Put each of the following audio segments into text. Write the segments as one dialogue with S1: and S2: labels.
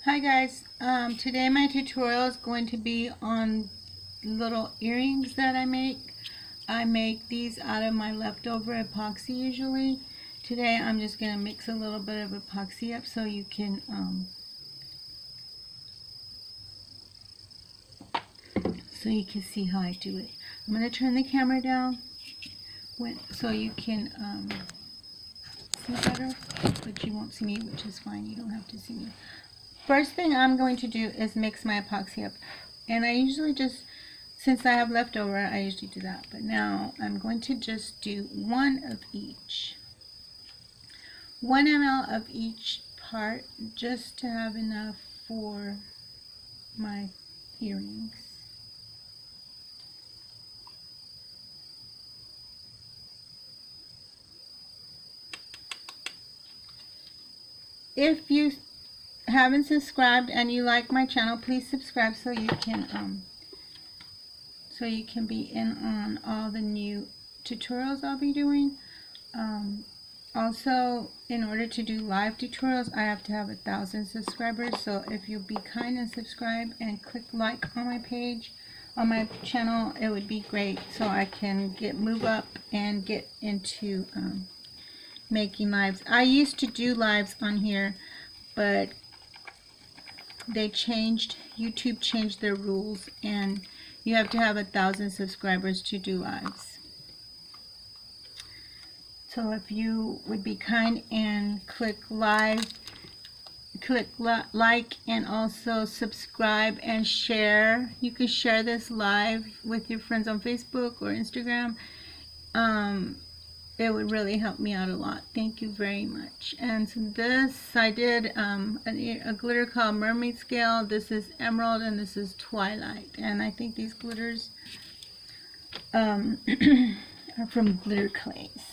S1: Hi guys, today my tutorial is going to be on little earrings that I make. I make these out of my leftover epoxy usually. Today I'm just going to mix a little bit of epoxy up so you can see how I do it. I'm going to turn the camera down so you can see better, but you won't see me, which is fine. You don't have to see me. First thing I'm going to do is mix my epoxy up, and I usually just, since I have leftover, I usually do that, but now I'm going to just do 1 of each, 1 ml of each part, just to have enough for my earrings. If you haven't subscribed and you like my channel, please subscribe so you can be in on all the new tutorials I'll be doing. Also, in order to do live tutorials, I have to have 1,000 subscribers, so if you'll be kind and subscribe and click like on my page, on my channel, it would be great, so I can move up and get into making lives. I used to do lives on here, but YouTube changed their rules, and you have to have 1,000 subscribers to do lives. So if you would be kind and click like and also subscribe and share. You can share this live with your friends on Facebook or Instagram. It would really help me out a lot. Thank you very much. And so this, I did a glitter called Mermaid Scale. This is Emerald and this is Twilight. And I think these glitters are from Glitter Clays.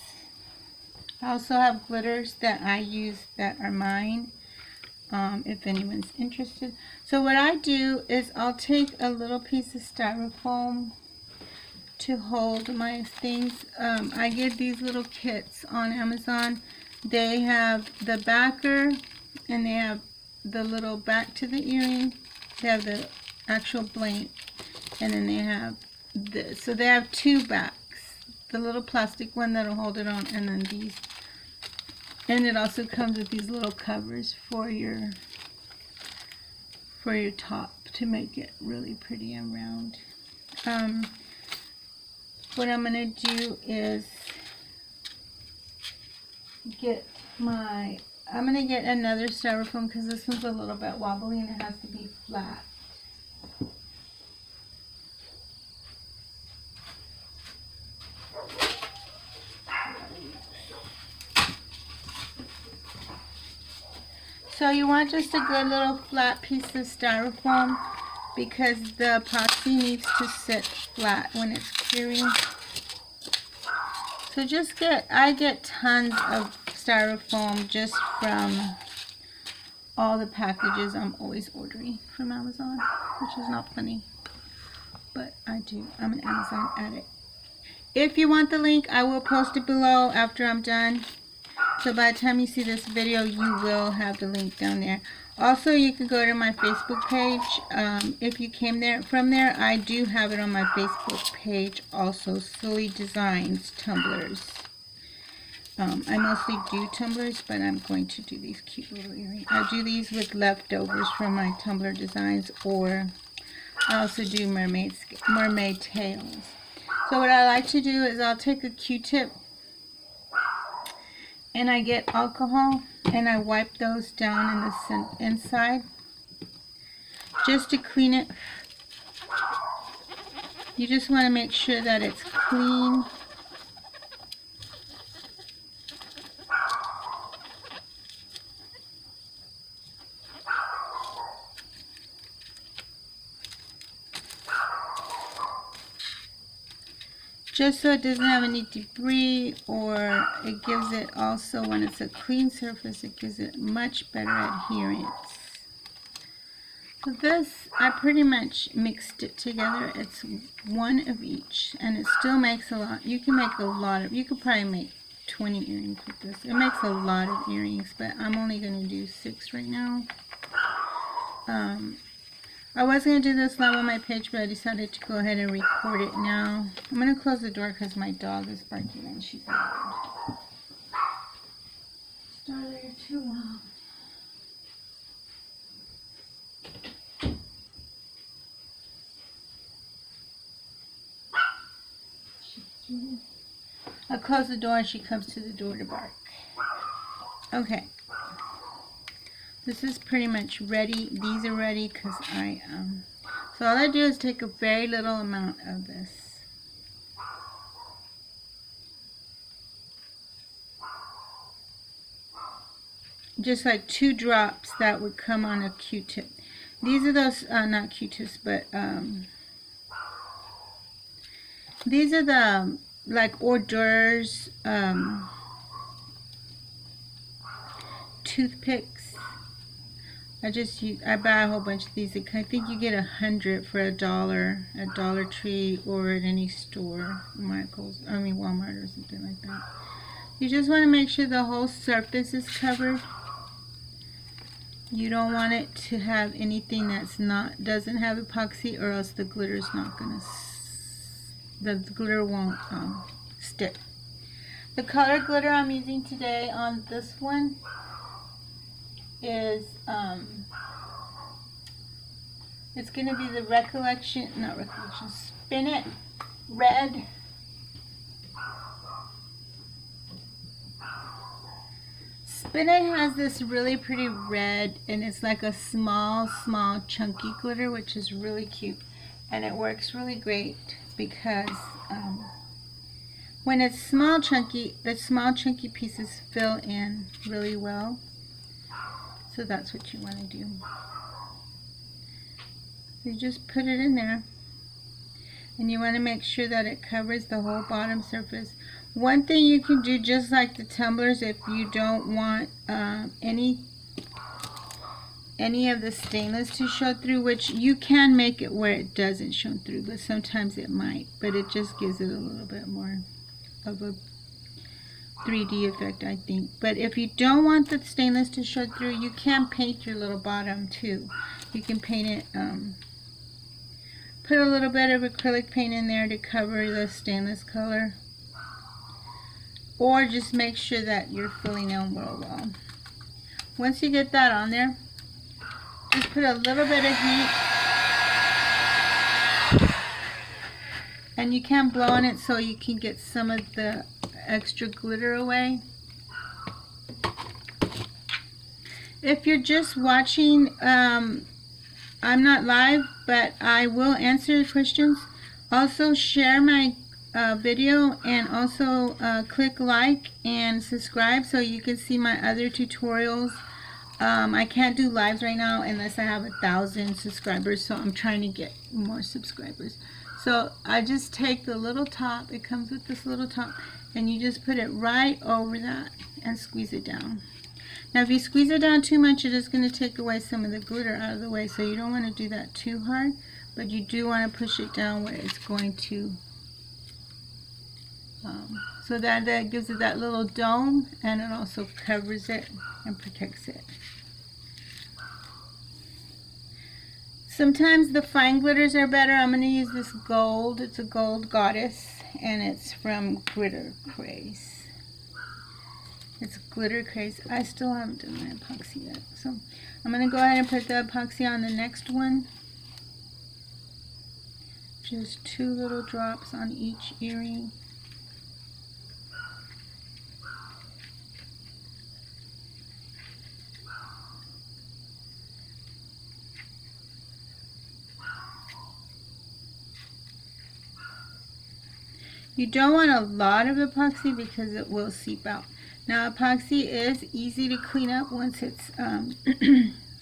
S1: I also have glitters that I use that are mine, if anyone's interested. So what I do is I'll take a little piece of styrofoam to hold my things. I get these little kits on Amazon. They have the backer and they have the little back to the earring. They have the actual blank, and then they have this. So they have 2 backs. The little plastic one that'll hold it on, and then these. And it also comes with these little covers for your top to make it really pretty and round. What I'm going to do is I'm going to get another styrofoam because this one's a little bit wobbly and it has to be flat. So you want just a good little flat piece of styrofoam because the epoxy needs to sit flat when it's curing. So I get tons of styrofoam just from all the packages I'm always ordering from Amazon, which is not funny, but I do. I'm an Amazon addict. If you want the link, I will post it below after I'm done. So by the time you see this video, you will have the link down there. Also, you can go to my Facebook page. If you came from there, I do have it on my Facebook page also. Silly Designs tumblers. I mostly do tumblers, but I'm going to do these cute little earrings. I do these with leftovers from my tumbler designs, or I also do mermaid tails. So what I like to do is I'll take a Q-tip and I get alcohol and I wipe those down in the inside just to clean it. You just want to make sure that it's clean. Just so it doesn't have any debris, or it gives it also, when it's a clean surface, it gives it much better adherence. So this, I pretty much mixed it together. It's 1 of each, and it still makes a lot. You can make a lot of, you could probably make 20 earrings with this. It makes a lot of earrings, but I'm only going to do 6 right now. I was going to do this live on my page, but I decided to go ahead and record it now. I'm going to close the door because my dog is barking and she's loud. Started too long. I close the door and she comes to the door to bark. Okay. This is pretty much ready. These are ready because so all I do is take a very little amount of this. Just like 2 drops that would come on a Q-tip. These are those, not Q-tips, but these are the like hors d'oeuvres toothpicks. I buy a whole bunch of these. I think you get 100 for $1 at Dollar Tree or at any store, Walmart or something like that. You just want to make sure the whole surface is covered. You don't want it to have anything doesn't have epoxy, or else the glitter's not gonna. The glitter won't stick. The color glitter I'm using today on this one is it's gonna be the Spin It Red. Spin It has this really pretty red, and it's like a small chunky glitter, which is really cute, and it works really great because when it's small chunky, the small chunky pieces fill in really well. So that's what you want to do. So you just put it in there, and you want to make sure that it covers the whole bottom surface. One thing you can do, just like the tumblers, if you don't want any of the stainless to show through, which you can make it where it doesn't show through, but sometimes it might, but it just gives it a little bit more of a 3D effect, I think. But if you don't want the stainless to show through, you can paint your little bottom too. You can paint it, put a little bit of acrylic paint in there to cover the stainless color, or just make sure that you're filling in real well. Once you get that on there, just put a little bit of heat, and you can blow on it so you can get some of the extra glitter away. If you're just watching, I'm not live, but I will answer your questions. Also share my video, and also click like and subscribe so you can see my other tutorials. I can't do lives right now unless I have 1,000 subscribers, so I'm trying to get more subscribers. So I just take the little top, it comes with this little top, and you just put it right over that and squeeze it down. Now if you squeeze it down too much, it is going to take away some of the glitter out of the way, so you don't want to do that too hard, but you do want to push it down where it's going to so that gives it that little dome, and it also covers it and protects it. Sometimes the fine glitters are better. I'm going to use this gold. It's a gold goddess, and it's from Glitter Craze. It's Glitter Craze. I still haven't done my epoxy yet, so I'm going to go ahead and put the epoxy on the next one. Just 2 little drops on each earring. You don't want a lot of epoxy because it will seep out. Now epoxy is easy to clean up once it's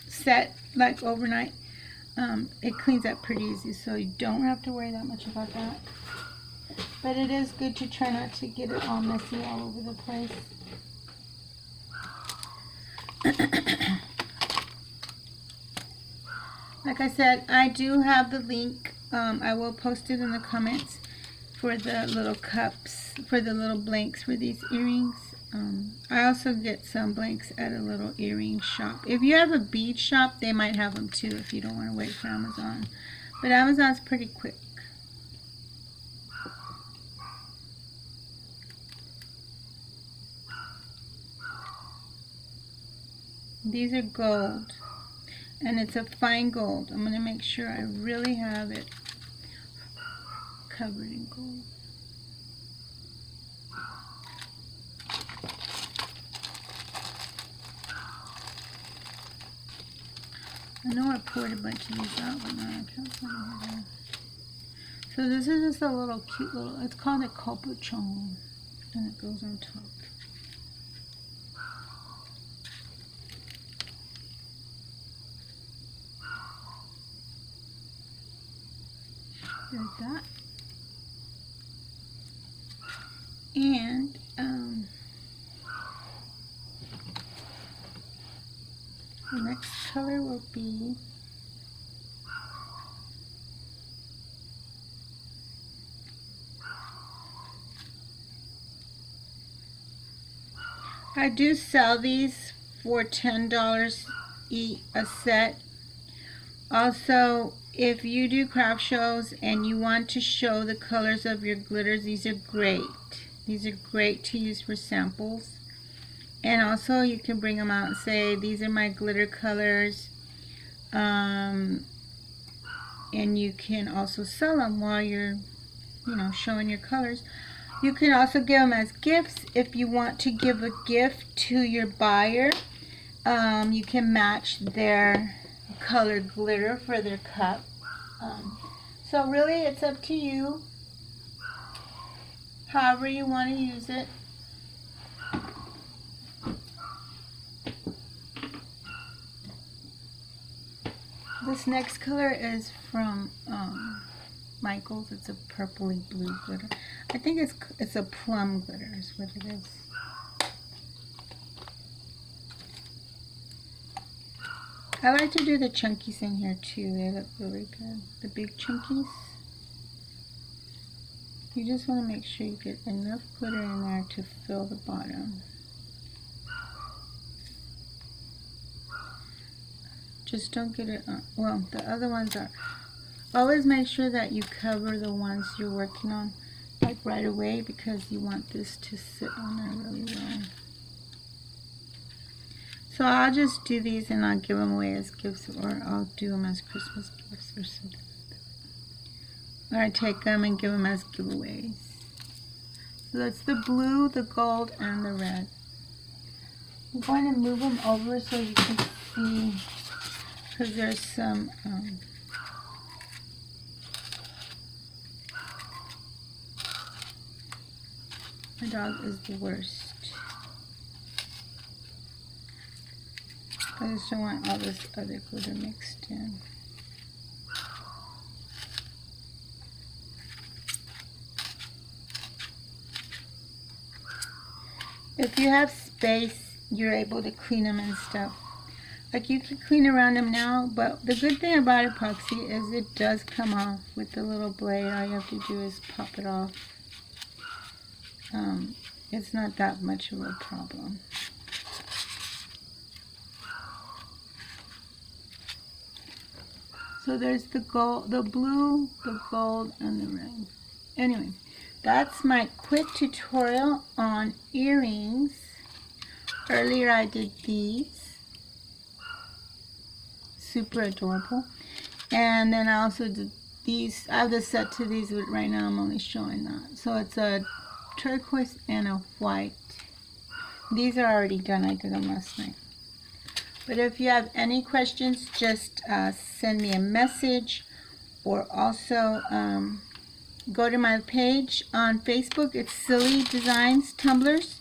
S1: set, like overnight. It cleans up pretty easy, so you don't have to worry that much about that. But it is good to try not to get it all messy all over the place. Like I said, I do have the link. I will post it in the comments for the little cups, for the little blanks for these earrings. I also get some blanks at a little earring shop. If you have a bead shop, they might have them too if you don't want to wait for Amazon. But Amazon's pretty quick. These are gold, and it's a fine gold. I'm going to make sure I really have it covered in gold. I know I poured a bunch of these out, but now I can't find them. So this is just a little cute little, it's called a capuchon, and it goes on top. There's that. And the next color will be I do sell these for $10 a set. Also, if you do craft shows and you want to show the colors of your glitters, these are great. These are great to use for samples. And also you can bring them out and say, these are my glitter colors. And you can also sell them while you're, showing your colors. You can also give them as gifts. If you want to give a gift to your buyer, you can match their colored glitter for their cup. So really it's up to you, however you want to use it. This next color is from Michael's. It's a purpley blue glitter. I think it's a plum glitter is what it is. I like to do the chunkies in here too. They look really good. The big chunkies. You just want to make sure you get enough glitter in there to fill the bottom. Just don't get it on. Well, the other ones are. Always make sure that you cover the ones you're working on like right away, because you want this to sit on there really well. So I'll just do these and I'll give them away as gifts, or I'll do them as Christmas gifts or something like that. Or I take them and give them as giveaways. So that's the blue, the gold, and the red. I'm going to move them over so you can see, because there's some my dog is the worst. I just don't want all this other glitter mixed in. If you have space, you're able to clean them and stuff. Like you can clean around them now, but the good thing about epoxy is it does come off with the little blade. All you have to do is pop it off. It's not that much of a problem. So there's the gold, the blue, the gold, and the red. Anyway, that's my quick tutorial on earrings. Earlier I did these. Super adorable. And then I also did these. I have the set to these, but right now I'm only showing that. So it's a turquoise and a white. These are already done. I did them last night. But if you have any questions, just send me a message, or also go to my page on Facebook. It's Silly Designs Tumblers,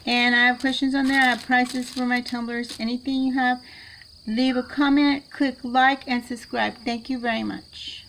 S1: and I have questions on there. I have prices for my tumblers. Anything you have, leave a comment, click like, and subscribe. Thank you very much.